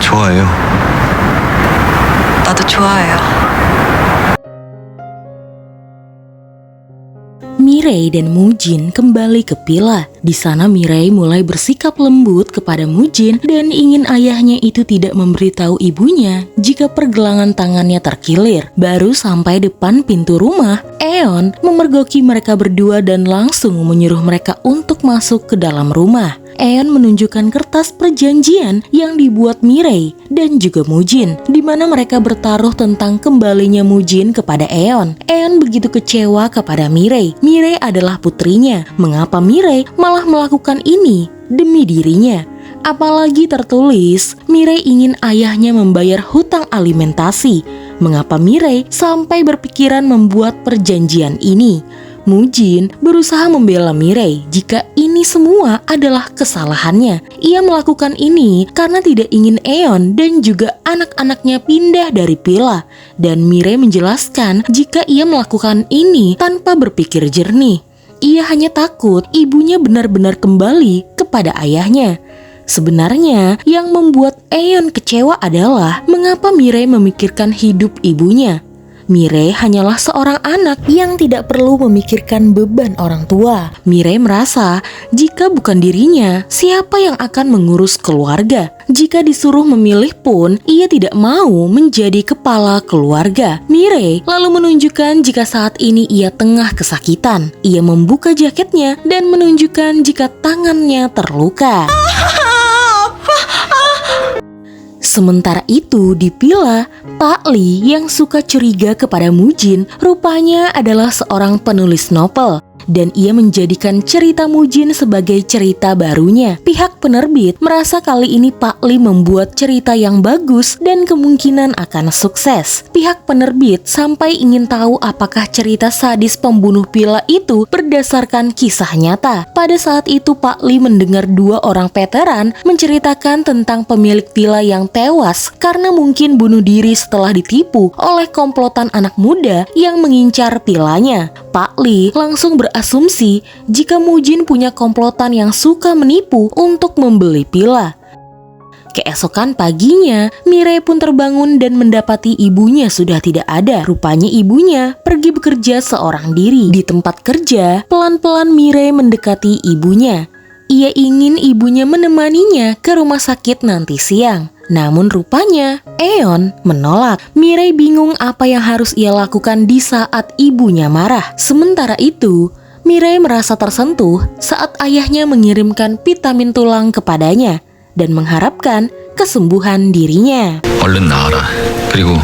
좋아해요. 나도 좋아해요. Mirei dan Mujin kembali ke Pila. Di sana Mirei mulai bersikap lembut kepada Mujin dan ingin ayahnya itu tidak memberitahu ibunya jika pergelangan tangannya terkilir. Baru sampai depan pintu rumah, Eon memergoki mereka berdua dan langsung menyuruh mereka untuk masuk ke dalam rumah. Eon menunjukkan kertas perjanjian yang dibuat Mirei dan juga Mujin, di mana mereka bertaruh tentang kembalinya Mujin kepada Eon. Eon begitu kecewa kepada Mirei. Mirei adalah putrinya. Mengapa Mirei malah melakukan ini demi dirinya? Apalagi tertulis, Mirei ingin ayahnya membayar hutang alimentasi. Mengapa Mirei sampai berpikiran membuat perjanjian ini? Mujin berusaha membela Mirei jika ini semua adalah kesalahannya. Ia melakukan ini karena tidak ingin Eon dan juga anak-anaknya pindah dari Pila. Dan Mirei menjelaskan jika ia melakukan ini tanpa berpikir jernih. Ia hanya takut ibunya benar-benar kembali kepada ayahnya. Sebenarnya yang membuat Eon kecewa adalah mengapa Mirei memikirkan hidup ibunya. Mirei hanyalah seorang anak yang tidak perlu memikirkan beban orang tua. Mirei merasa jika bukan dirinya, siapa yang akan mengurus keluarga? Jika disuruh memilih pun, ia tidak mau menjadi kepala keluarga. Mirei lalu menunjukkan jika saat ini ia tengah kesakitan. Ia membuka jaketnya dan menunjukkan jika tangannya terluka. Sementara itu di Pila, Pak Li yang suka curiga kepada Mujin rupanya adalah seorang penulis novel. Dan ia menjadikan cerita Mujin sebagai cerita barunya. Pihak penerbit merasa kali ini Pak Li membuat cerita yang bagus dan kemungkinan akan sukses. Pihak penerbit sampai ingin tahu apakah cerita sadis pembunuh Pila itu berdasarkan kisah nyata. Pada saat itu Pak Li mendengar dua orang veteran menceritakan tentang pemilik Pila yang tewas karena mungkin bunuh diri setelah ditipu oleh komplotan anak muda yang mengincar Pilanya. Pak Li langsung berasumsi jika Mujin punya komplotan yang suka menipu untuk membeli Pila. Keesokan paginya, Mirei pun terbangun dan mendapati ibunya sudah tidak ada. Rupanya ibunya pergi bekerja seorang diri. Di tempat kerja, pelan-pelan Mirei mendekati ibunya. Ia ingin ibunya menemaninya ke rumah sakit nanti siang. Namun rupanya Eon menolak. Mirei bingung apa yang harus ia lakukan di saat ibunya marah. Sementara itu, Mirei merasa tersentuh saat ayahnya mengirimkan vitamin tulang kepadanya dan mengharapkan kesembuhan dirinya. 얼른 나와라. 그리고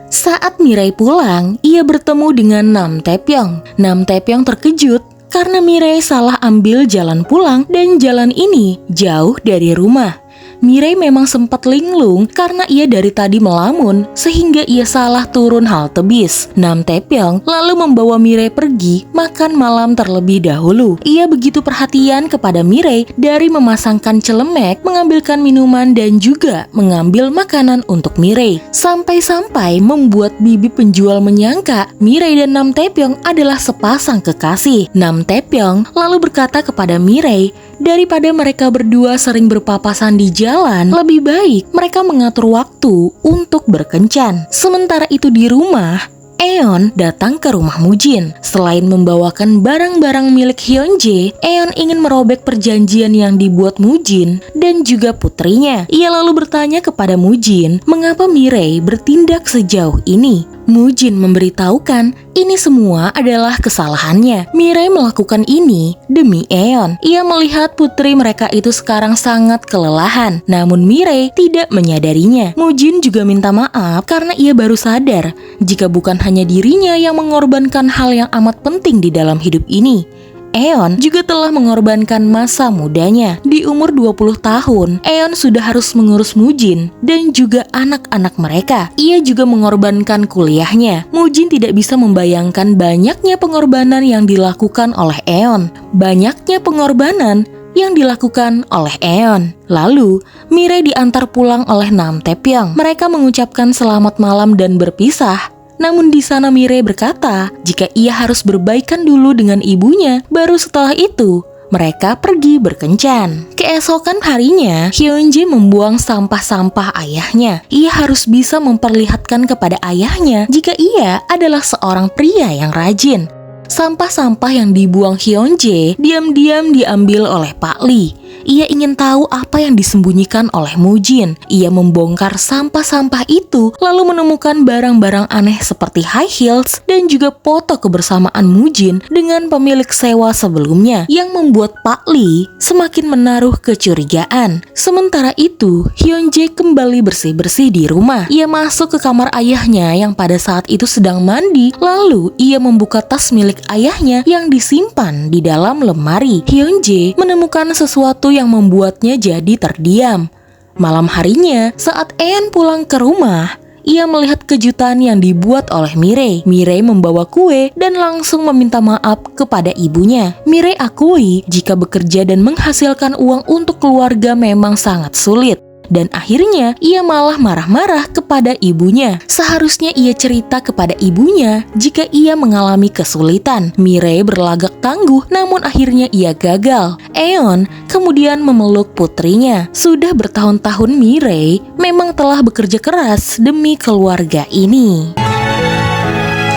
Saat Mirei pulang, ia bertemu dengan Nam Taepyeong. Nam Taepyeong terkejut karena Mirei salah ambil jalan pulang dan jalan ini jauh dari rumah. Mirei memang sempat linglung karena ia dari tadi melamun sehingga ia salah turun halte bis. Nam Taepyeong lalu membawa Mirei pergi makan malam terlebih dahulu. Ia begitu perhatian kepada Mirei dari memasangkan celemek, mengambilkan minuman dan juga mengambil makanan untuk Mirei. Sampai-sampai membuat bibi penjual menyangka Mirei dan Nam Taepyeong adalah sepasang kekasih. Nam Taepyeong lalu berkata kepada Mirei, daripada mereka berdua sering berpapasan di jalan, lebih baik mereka mengatur waktu untuk berkencan. Sementara itu di rumah, Eon datang ke rumah Mujin. Selain membawakan barang-barang milik Hyunjae, Eon ingin merobek perjanjian yang dibuat Mujin dan juga putrinya. Ia lalu bertanya kepada Mujin, mengapa Mirei bertindak sejauh ini? Mujin memberitahukan ini semua adalah kesalahannya. Mirei melakukan ini demi Eon. Ia melihat putri mereka itu sekarang sangat kelelahan, namun Mirei tidak menyadarinya. Mujin juga minta maaf karena ia baru sadar jika bukan hanya dirinya yang mengorbankan hal yang amat penting di dalam hidup ini. Eon juga telah mengorbankan masa mudanya. Di umur 20 tahun, Eon sudah harus mengurus Mujin dan juga anak-anak mereka. Ia juga mengorbankan kuliahnya. Mujin tidak bisa membayangkan banyaknya pengorbanan yang dilakukan oleh Eon. Banyaknya pengorbanan yang dilakukan oleh Eon. Lalu, Mirei diantar pulang oleh Nam Taepyeong. Mereka mengucapkan selamat malam dan berpisah. Namun di sana Mirei berkata jika ia harus berbaikan dulu dengan ibunya, baru setelah itu mereka pergi berkencan. Keesokan harinya, Hyunjae membuang sampah-sampah ayahnya. Ia harus bisa memperlihatkan kepada ayahnya jika ia adalah seorang pria yang rajin. Sampah-sampah yang dibuang Hyunjae diam-diam diambil oleh Pak Lee. Ia ingin tahu apa yang disembunyikan oleh Mujin. Ia membongkar sampah-sampah itu, lalu menemukan barang-barang aneh seperti high heels dan juga foto kebersamaan Mujin dengan pemilik sewa sebelumnya, yang membuat Pak Lee semakin menaruh kecurigaan. Sementara itu, Hyunjae kembali bersih-bersih di rumah. Ia masuk ke kamar ayahnya yang pada saat itu sedang mandi, lalu ia membuka tas milik ayahnya yang disimpan di dalam lemari. Hyunjae menemukan sesuatu yang membuatnya jadi terdiam. Malam harinya, saat Eun pulang ke rumah, ia melihat kejutan yang dibuat oleh Mirei. Mirei membawa kue dan langsung meminta maaf kepada ibunya. Mirei akui jika bekerja dan menghasilkan uang untuk keluarga memang sangat sulit. Dan akhirnya ia malah marah-marah kepada ibunya. Seharusnya ia cerita kepada ibunya jika ia mengalami kesulitan. Mirei berlagak tangguh, namun akhirnya ia gagal. Eun kemudian memeluk putrinya. Sudah bertahun-tahun Mirei memang telah bekerja keras demi keluarga ini.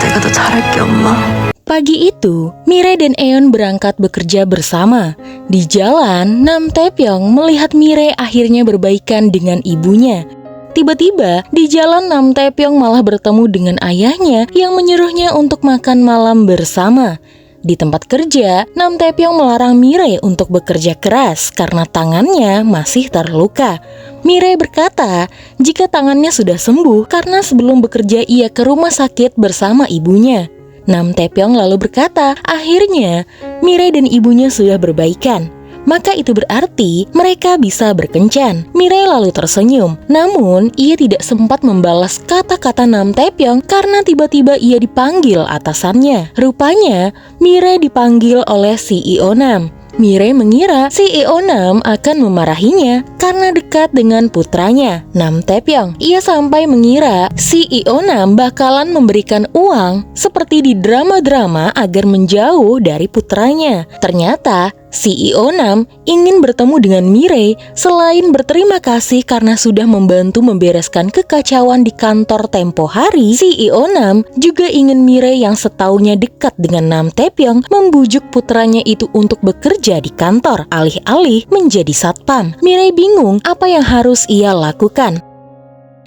내가 더 잘할게, 엄마. Pagi itu, Mirei dan Eun berangkat bekerja bersama. Di jalan, Nam Taepyeong melihat Mirei akhirnya berbaikan dengan ibunya. Tiba-tiba, di jalan Nam Taepyeong malah bertemu dengan ayahnya yang menyuruhnya untuk makan malam bersama. Di tempat kerja, Nam Taepyeong melarang Mirei untuk bekerja keras karena tangannya masih terluka. Mirei berkata jika tangannya sudah sembuh karena sebelum bekerja ia ke rumah sakit bersama ibunya. Nam Taepyeong lalu berkata, akhirnya Mirei dan ibunya sudah berbaikan. Maka itu berarti mereka bisa berkencan. Mirei lalu tersenyum, namun ia tidak sempat membalas kata-kata Nam Taepyeong karena tiba-tiba ia dipanggil atasannya. Rupanya Mirei dipanggil oleh CEO Nam. Mirei mengira CEO Nam akan memarahinya karena dekat dengan putranya, Nam Taepyeong. Ia sampai mengira CEO Nam bakalan memberikan uang seperti di drama-drama agar menjauh dari putranya. Ternyata CEO Nam ingin bertemu dengan Mirei selain berterima kasih karena sudah membantu membereskan kekacauan di kantor tempo hari. CEO Nam juga ingin Mirei yang setaunya dekat dengan Nam Taepyeong membujuk putranya itu untuk bekerja di kantor alih-alih menjadi satpam. Mirei bingung apa yang harus ia lakukan.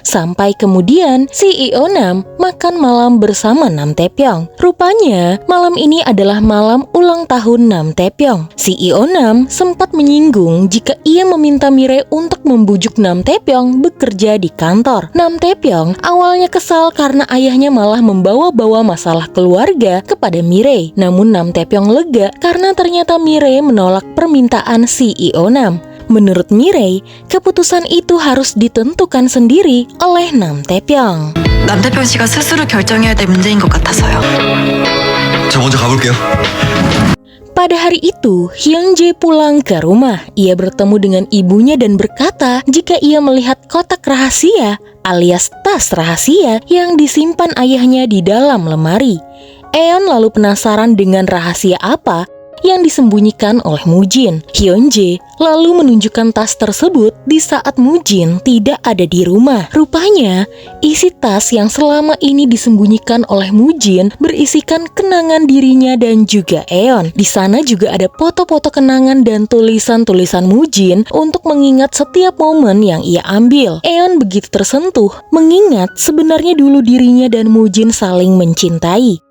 Sampai kemudian CEO Nam makan malam bersama Nam Taepyeong. Rupanya malam ini adalah malam ulang tahun Nam Taepyeong. CEO Nam sempat menyinggung jika ia meminta Mirei untuk membujuk Nam Taepyeong bekerja di kantor. Nam Taepyeong awalnya kesal karena ayahnya malah membawa-bawa masalah keluarga kepada Mirei. Namun Nam Taepyeong lega karena ternyata Mirei menolak permintaan CEO Nam. Menurut Mirei, keputusan itu harus ditentukan sendiri oleh Nam Taepyeong. 남대평 씨가 스스로 결정해야 될 문제인 것 같아서요. 저 먼저 가볼게요. Pada hari itu, Hyunjae pulang ke rumah. Ia bertemu dengan ibunya dan berkata jika ia melihat kotak rahasia alias tas rahasia yang disimpan ayahnya di dalam lemari. Eun lalu penasaran dengan rahasia apa yang disembunyikan oleh Mujin. Hyunjae lalu menunjukkan tas tersebut di saat Mujin tidak ada di rumah. Rupanya, isi tas yang selama ini disembunyikan oleh Mujin berisikan kenangan dirinya dan juga Eun. Di sana juga ada foto-foto kenangan dan tulisan-tulisan Mujin untuk mengingat setiap momen yang ia ambil. Eun begitu tersentuh mengingat sebenarnya dulu dirinya dan Mujin saling mencintai.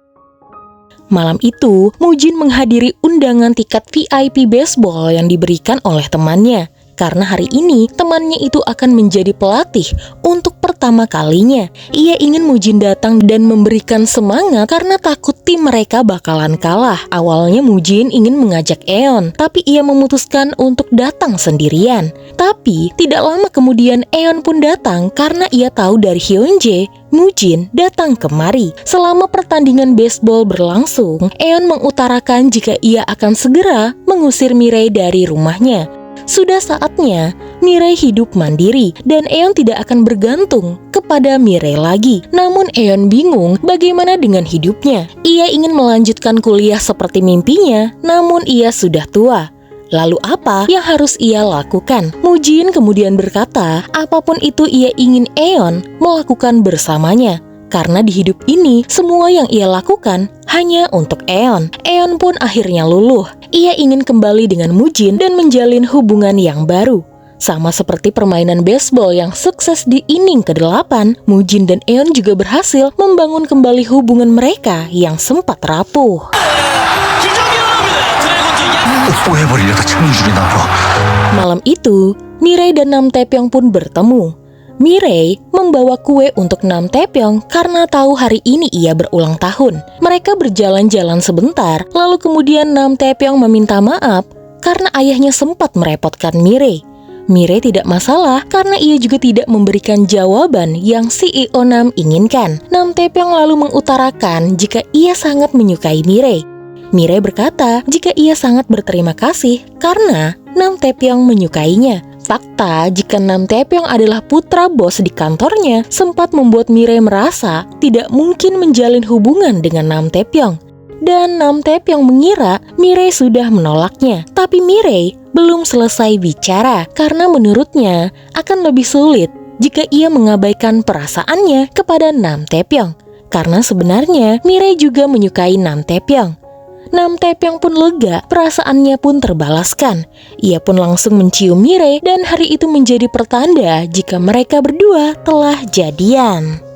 Malam itu, Mujin menghadiri undangan tiket VIP baseball yang diberikan oleh temannya. Karena hari ini, temannya itu akan menjadi pelatih untuk pertama kalinya. Ia ingin Mujin datang dan memberikan semangat karena takut tim mereka bakalan kalah. Awalnya Mujin ingin mengajak Eun, tapi ia memutuskan untuk datang sendirian. Tapi, tidak lama kemudian Eun pun datang karena ia tahu dari Hyunjae Mujin datang kemari. Selama pertandingan baseball berlangsung, Eun mengutarakan jika ia akan segera mengusir Mirei dari rumahnya. Sudah saatnya Mirei hidup mandiri dan Eun tidak akan bergantung kepada Mirei lagi. Namun Eun bingung bagaimana dengan hidupnya. Ia ingin melanjutkan kuliah seperti mimpinya, namun ia sudah tua. Lalu apa yang harus ia lakukan? Mujin kemudian berkata, apapun itu ia ingin Eon melakukan bersamanya. Karena di hidup ini, semua yang ia lakukan hanya untuk Eon. Eon pun akhirnya luluh. Ia ingin kembali dengan Mujin dan menjalin hubungan yang baru. Sama seperti permainan baseball yang sukses di inning ke-8, Mujin dan Eon juga berhasil membangun kembali hubungan mereka yang sempat rapuh. 뽀해버리려다 창줄이 나와. Malam itu, Mirei dan Nam Taepyeong pun bertemu. Mirei membawa kue untuk Nam Taepyeong karena tahu hari ini ia berulang tahun. Mereka berjalan-jalan sebentar, lalu kemudian Nam Taepyeong meminta maaf karena ayahnya sempat merepotkan Mirei. Mirei tidak masalah karena ia juga tidak memberikan jawaban yang CEO Nam inginkan. Nam Taepyeong lalu mengutarakan jika ia sangat menyukai Mirei. Mirei berkata jika ia sangat berterima kasih karena Nam Taepyeong menyukainya. Fakta jika Nam Taepyeong adalah putra bos di kantornya sempat membuat Mirei merasa tidak mungkin menjalin hubungan dengan Nam Taepyeong. Dan Nam Taepyeong mengira Mirei sudah menolaknya. Tapi Mirei belum selesai bicara karena menurutnya akan lebih sulit jika ia mengabaikan perasaannya kepada Nam Taepyeong. Karena sebenarnya Mirei juga menyukai Nam Taepyeong. Nam Taepyeong pun lega, perasaannya pun terbalaskan. Ia pun langsung mencium Mirei dan hari itu menjadi pertanda jika mereka berdua telah jadian.